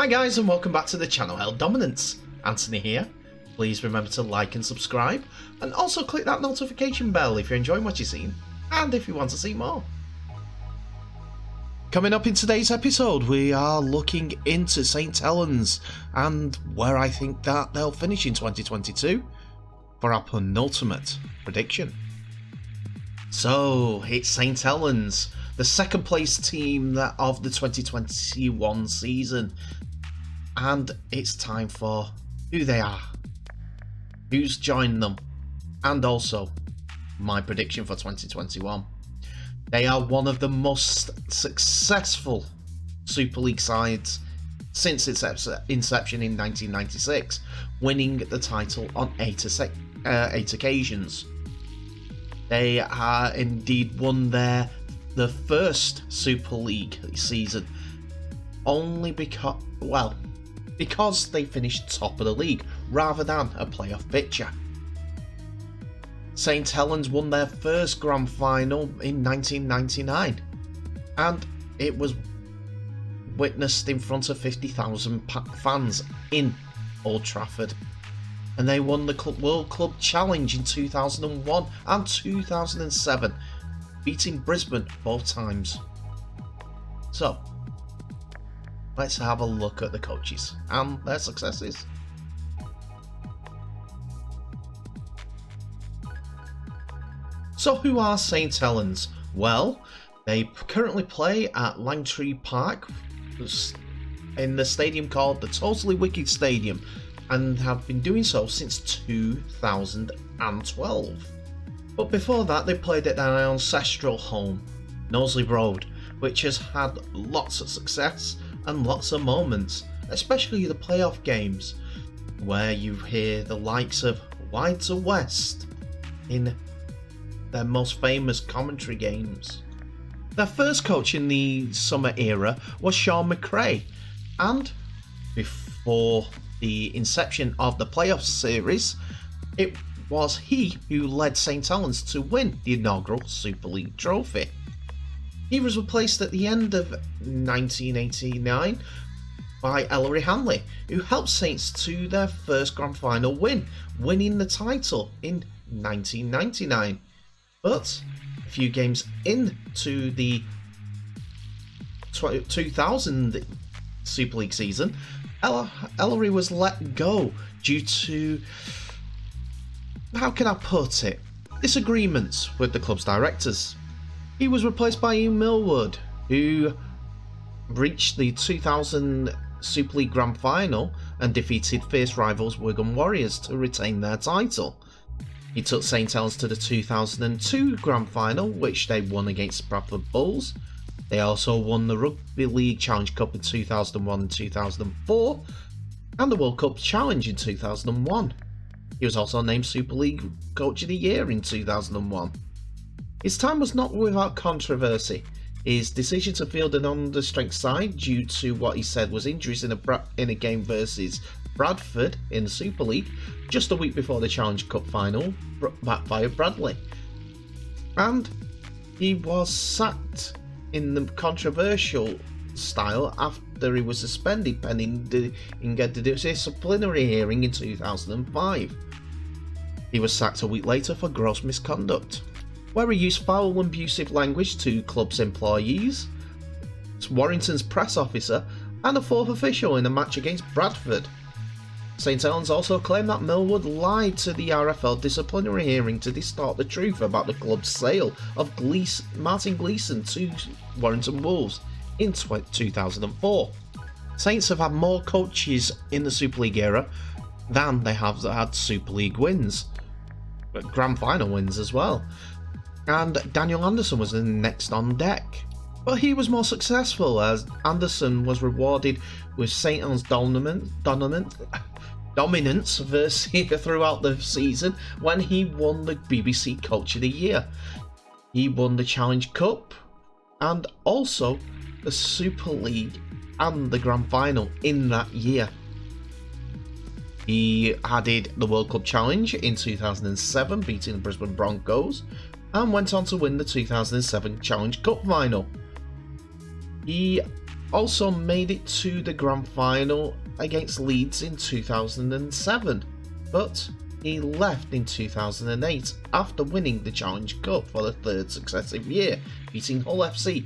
Hi guys and welcome back to the channel Hell Dominance. Anthony here. Please remember to like and subscribe and also click that notification bell if you're enjoying what you're seeing and if you want to see more. Coming up in today's episode we are looking into St Helens and where I think that they'll finish in 2022 for our penultimate prediction. So it's St Helens, the second place team of the 2021 season, and it's time for who they are, who's joined them, and also my prediction for 2021. They are one of the most successful Super League sides since its inception in 1996, winning the title on 8 occasions. They are indeed won the first Super League season only because they finished top of the league rather than a playoff picture. St Helens won their first grand final in 1999 and it was witnessed in front of 50,000 fans in Old Trafford, and they won the World Club Challenge in 2001 and 2007, beating Brisbane both times. So let's have a look at the coaches and their successes. So who are St Helens? Well, they currently play at Langtree Park in the stadium called the Totally Wicked Stadium and have been doing so since 2012. But before that they played at their ancestral home, Knowsley Road, which has had lots of success and lots of moments, especially the playoff games, where you hear the likes of Wide to West in their most famous commentary games. Their first coach in the summer era was Sean McRae, and before the inception of the playoff series, it was he who led St Helens to win the inaugural Super League trophy. He was replaced at the end of 1989 by Ellery Hanley, who helped Saints to their first grand final win, winning the title in 1999. But a few games into the 2000 Super League season, Ellery was let go due to, how can I put it, disagreements with the club's directors. He was replaced by Ian Millward, who reached the 2000 Super League Grand Final and defeated fierce rivals Wigan Warriors to retain their title. He took St Helens to the 2002 Grand Final, which they won against Bradford Bulls. They also won the Rugby League Challenge Cup in 2001 and 2004, and the World Cup Challenge in 2001. He was also named Super League Coach of the Year in 2001. His time was not without controversy. His decision to field an understrength side due to what he said was injuries in a game versus Bradford in the Super League just a week before the Challenge Cup final backfired Bradley, and he was sacked in the controversial style after he was suspended pending a disciplinary hearing in 2005. He was sacked a week later for gross misconduct, where he used foul and abusive language to club's employees, Warrington's press officer, and a fourth official in a match against Bradford. St Helens also claimed that Millward lied to the RFL disciplinary hearing to distort the truth about the club's sale of Martin Gleeson to Warrington Wolves in 2004. Saints have had more coaches in the Super League era than they have had Super League wins, Grand Final wins as well, and Daniel Anderson was the next on deck. But he was more successful, as Anderson was rewarded with St Helens' dominance throughout the season when he won the BBC Coach of the Year. He won the Challenge Cup and also the Super League and the Grand Final in that year. He added the World Cup Challenge in 2007, beating the Brisbane Broncos, and went on to win the 2007 Challenge Cup final. He also made it to the grand final against Leeds in 2007, but he left in 2008 after winning the Challenge Cup for the third successive year, beating Hull FC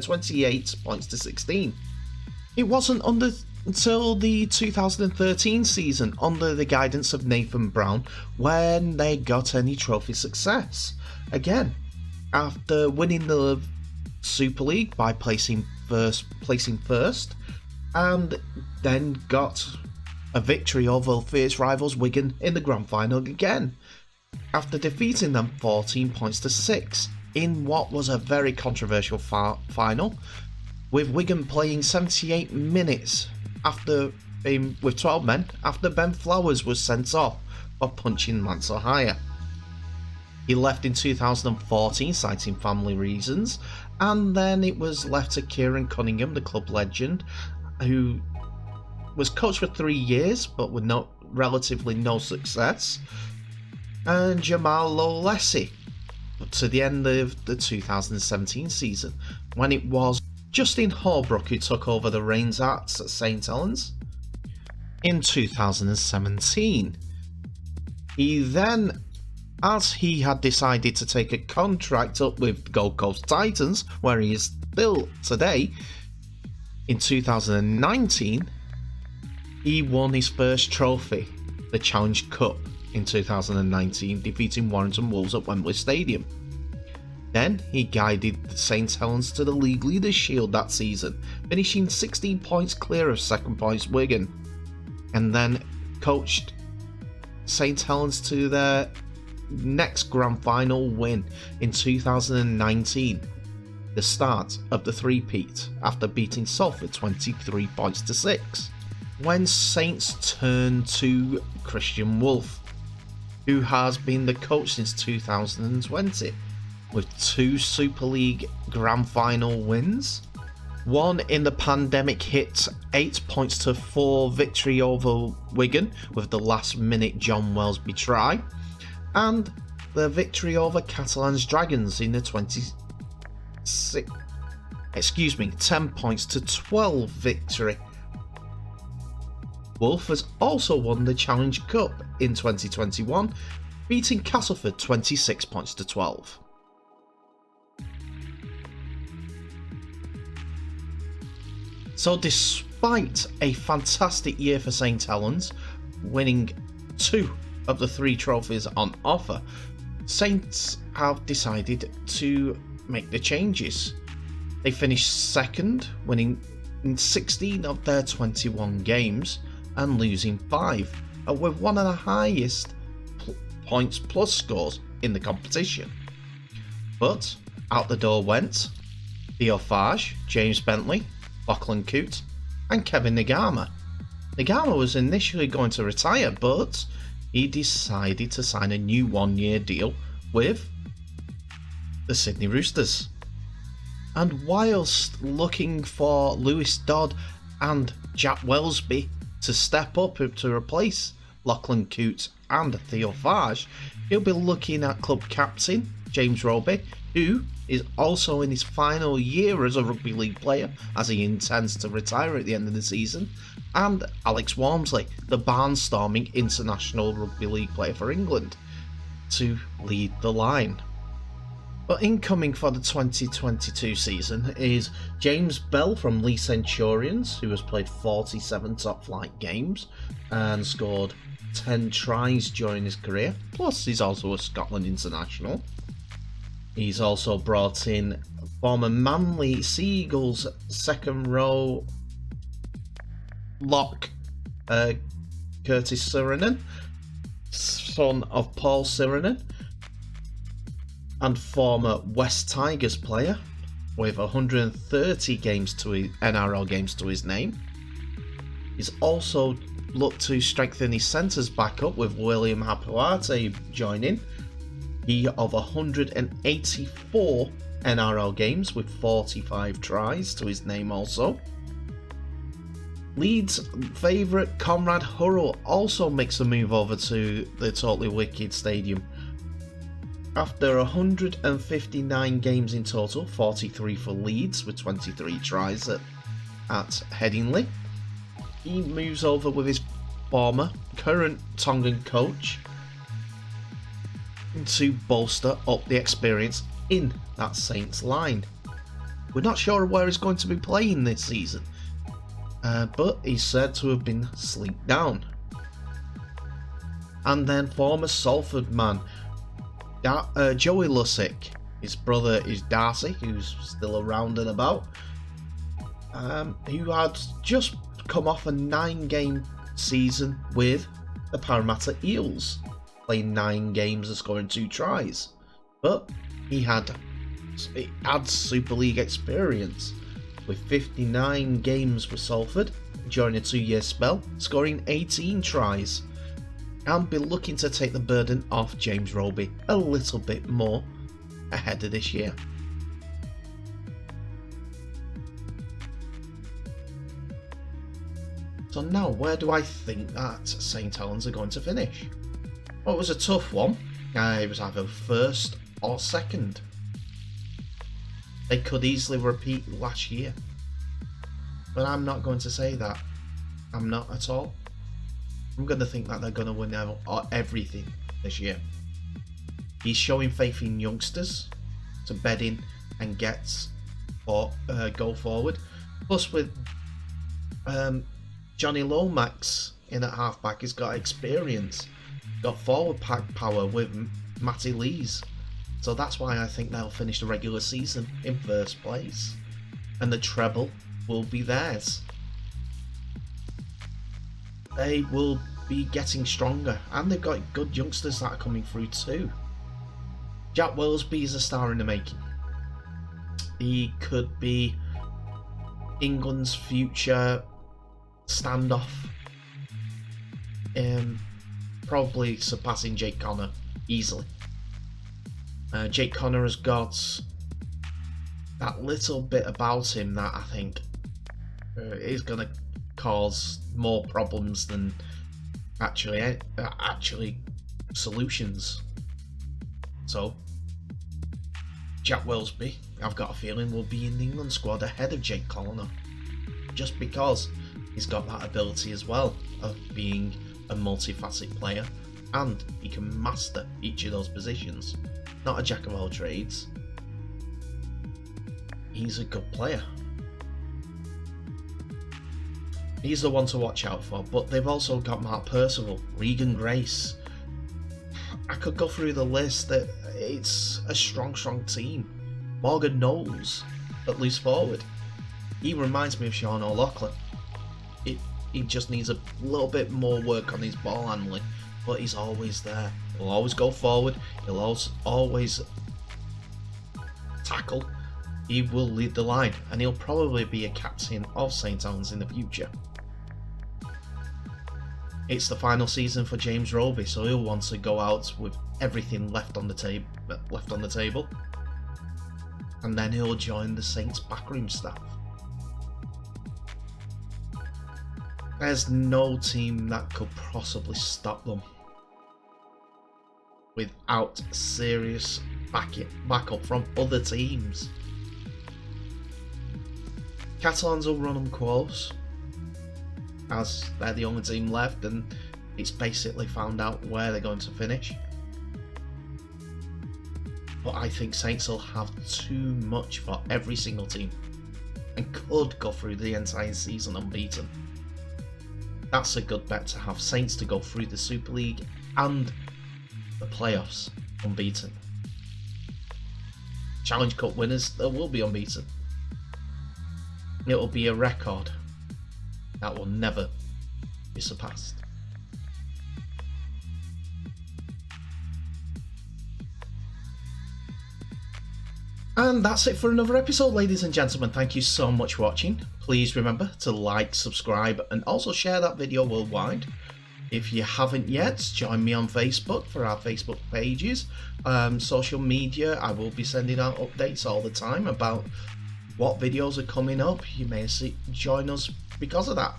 28 points to 16. It wasn't until the 2013 season, under the guidance of Nathan Brown, when they got any trophy success. Again, after winning the Super League by placing first, and then got a victory over fierce rivals Wigan in the grand final again, after defeating them 14 points to 6 in what was a very controversial final, with Wigan playing 78 minutes with 12 men after Ben Flowers was sent off for punching Mansell higher. He left in 2014 citing family reasons, and then it was left to Kieran Cunningham, the club legend, who was coached for 3 years but with relatively no success, and Jamal Lolesi to the end of the 2017 season, when it was Justin Holbrook who took over the reins at St Helens. In 2017, he then, as he had decided to take a contract up with Gold Coast Titans, where he is still today, in 2019, he won his first trophy, the Challenge Cup, in 2019, defeating Warrington Wolves at Wembley Stadium. Then he guided the St Helens to the League Leaders Shield that season, finishing 16 points clear of second place Wigan, and then coached St Helens to their next grand final win in 2019, the start of the three-peat after beating Salford 23 points to 6. When Saints turned to Christian Wolff, who has been the coach since 2020, with 2 Super League grand final wins, one in the pandemic hit 8 points to 4 victory over Wigan with the last minute John Wellesby try, and the victory over Catalan's Dragons in the 10 points to 12 victory. Wolff has also won the Challenge Cup in 2021, beating Castleford 26 points to 12. So despite a fantastic year for St Helens, winning 2 of the 3 trophies on offer, Saints have decided to make the changes. They finished second, winning in 16 of their 21 games and losing 5, and with one of the highest points plus scores in the competition. But out the door went Theo Farge, James Bentley, Lachlan Coote and Kevin Nagama. Nagama was initially going to retire, but he decided to sign a new 1-year deal with the Sydney Roosters. And whilst looking for Lewis Dodd and Jack Wellesby to step up to replace Lachlan Coote and Theo Farge, he'll be looking at club captain James Roby, who is also in his final year as a rugby league player, as he intends to retire at the end of the season, and Alex Walmsley, the barnstorming international rugby league player for England, to lead the line. But incoming for the 2022 season is James Bell from Leigh Centurions, who has played 47 top flight games and scored 10 tries during his career, plus he's also a Scotland international. He's also brought in former Manly Sea Eagles second row lock Curtis Sirenen, son of Paul Sirenen, and former West Tigers player with 130 NRL games to his name. He's also looked to strengthen his centres back up with William Hapuate joining. He of 184 NRL games with 45 tries to his name also. Leeds' favourite Conrad Hurrell also makes a move over to the Totally Wicked Stadium. After 159 games in total, 43 for Leeds with 23 tries at Headingley, he moves over with his current Tongan coach to bolster up the experience in that Saints line. We're not sure where he's going to be playing this season, but he's said to have been slinked down. And then former Salford man Joey Lussick, his brother is Darcy, who's still around and about, who had just come off a 9-game season with the Parramatta Eels, playing 9 games and scoring 2 tries. But he had Super League experience with 59 games with Salford during a 2-year spell, scoring 18 tries, and be looking to take the burden off James Roby a little bit more ahead of this year. So now, where do I think that St Helens are going to finish? Well, it was a tough one. It was either first or second. They could easily repeat last year. But I'm not going to say that. I'm not at all. I'm going to think that they're going to win everything this year. He's showing faith in youngsters to bed in and go forward. Plus with Johnny Lomax in at halfback, he's got experience, got forward pack power with Matty Lees. So that's why I think they'll finish the regular season in first place. And the treble will be theirs. They will be getting stronger, and they've got good youngsters that are coming through too. Jack Wellesby is a star in the making. He could be England's future standoff, probably surpassing Jake Connor easily. Jake Connor has got that little bit about him that I think is going to cause more problems than actually solutions. So Jack Wellesby, I've got a feeling, will be in the England squad ahead of Jake Connor, just because he's got that ability as well of being a multifaceted player, and he can master each of those positions. Not a jack of all trades. He's a good player. He's the one to watch out for, but they've also got Mark Percival, Regan Grace. I could go through the list. That it's a strong team. Morgan Knowles at loose forward. He reminds me of Sean O'Loughlin. He just needs a little bit more work on his ball handling, but he's always there. He'll always go forward. He'll always tackle. He will lead the line, and he'll probably be a captain of St Helens in the future. It's the final season for James Roby, so he'll want to go out with everything left on the table, and then he'll join the Saints backroom staff. There's no team that could possibly stop them without serious backup from other teams. Catalans will run them close, as they're the only team left, and it's basically found out where they're going to finish. But I think Saints will have too much for every single team and could go through the entire season unbeaten. That's a good bet to have Saints to go through the Super League and the playoffs unbeaten. Challenge Cup winners, they will be unbeaten. It will be a record that will never be surpassed. And that's it for another episode, ladies and gentlemen. Thank you so much for watching. Please remember to like, subscribe, and also share that video worldwide. If you haven't yet, join me on Facebook for our Facebook pages. Social media, I will be sending out updates all the time about what videos are coming up. You may join us because of that.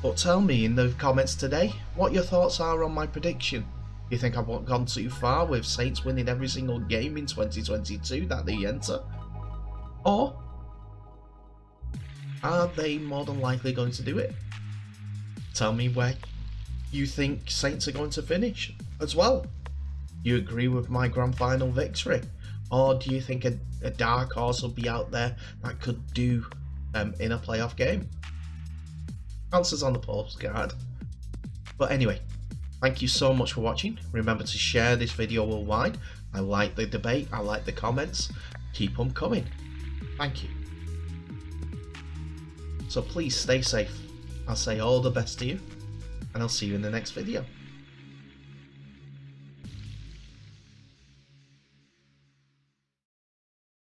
But tell me in the comments today what your thoughts are on my prediction. You think I've gone too far with Saints winning every single game in 2022 that they enter? Or are they more than likely going to do it? Tell me where you think Saints are going to finish as well. You agree with my grand final victory? Or do you think a dark horse will be out there that could do in a playoff game? Answers on the postcard. But anyway, thank you so much for watching. Remember to share this video worldwide. I like the debate, I like the comments. Keep them coming. Thank you. So please stay safe. I'll say all the best to you, and I'll see you in the next video.